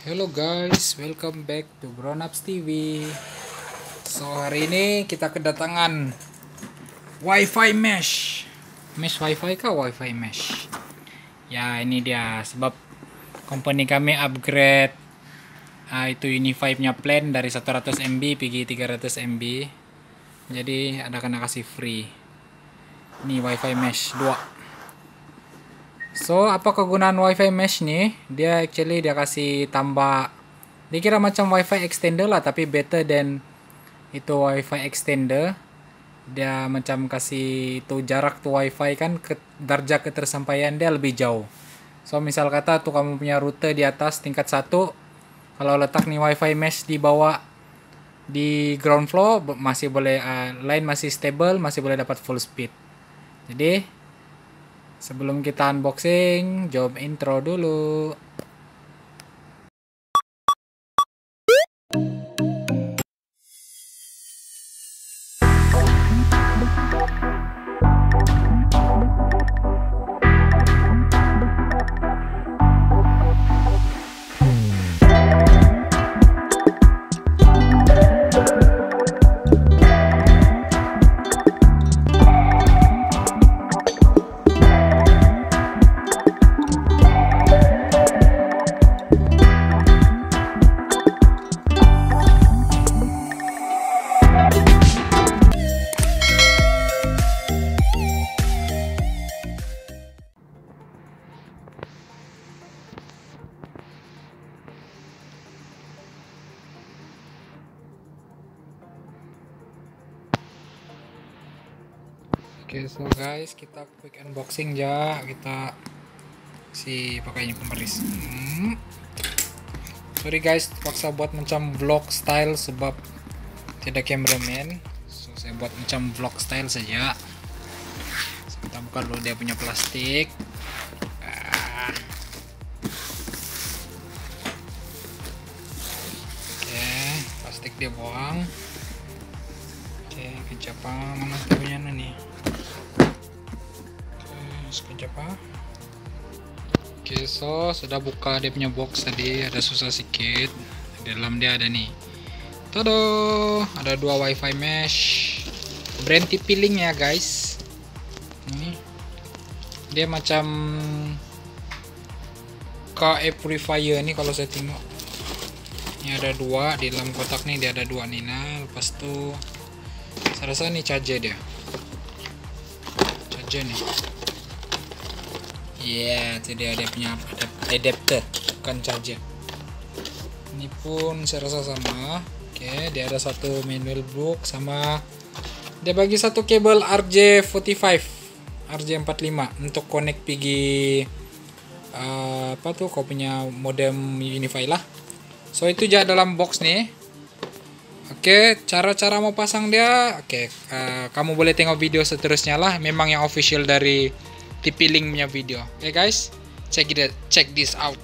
Hello guys, welcome back to Grown Ups TV. So hari ini kita kedatangan Wifi Mesh. Mesh Wifi kah Wifi Mesh? Ya ini dia sebab company kami upgrade itu Wifi punya plan dari 100 MB pergi 300 MB. Jadi ada kena kasih free. Ini Wifi Mesh 2. So, apa kegunaan Wifi Mesh nih? Dia kasih tambah, dia kira macam Wifi extender lah, tapi better than itu Wifi extender. Dia macam kasih itu jarak tuh Wifi kan, darjah ketersampaian dia lebih jauh. So, misal kata tuh kamu punya router di atas tingkat 1, kalau letak nih Wifi Mesh di bawah di ground floor masih boleh, line masih stable, masih boleh dapat full speed. Jadi sebelum kita unboxing, jom intro dulu. Oke, so guys, kita quick unboxing ya. Kita pakainya pembaris. Sorry guys, paksa buat macam vlog style sebab tidak cameraman. So saya buat macam vlog style saja. So, kita buka dulu dia punya plastik. Oke, plastik dia buang. Oke, kejap mana punya nih? Sekejap. Oke, so sudah buka dia punya box tadi, ada susah sedikit. Di dalam dia ada nih. Todo, ada 2 Wifi Mesh. Brand Tplink ya, guys. Ini dia macam KE purifier nih kalau saya tengok. Ini ada 2 di dalam kotak nih, dia ada 2 nih. Nah, lepas tuh saya rasa nih charger dia. Charger nih. Itu dia punya adapter, bukan charger. Ini pun saya rasa sama. Oke, dia ada satu manual book sama dia bagi satu kabel RJ45, RJ45 untuk connect pergi apa tuh kau punya modem Wifi lah. So itu aja dalam box nih. Oke, cara-cara mau pasang dia. Oke, kamu boleh tengok video seterusnya lah. Memang yang official dari Tplink punya video. Oke guys, check this out.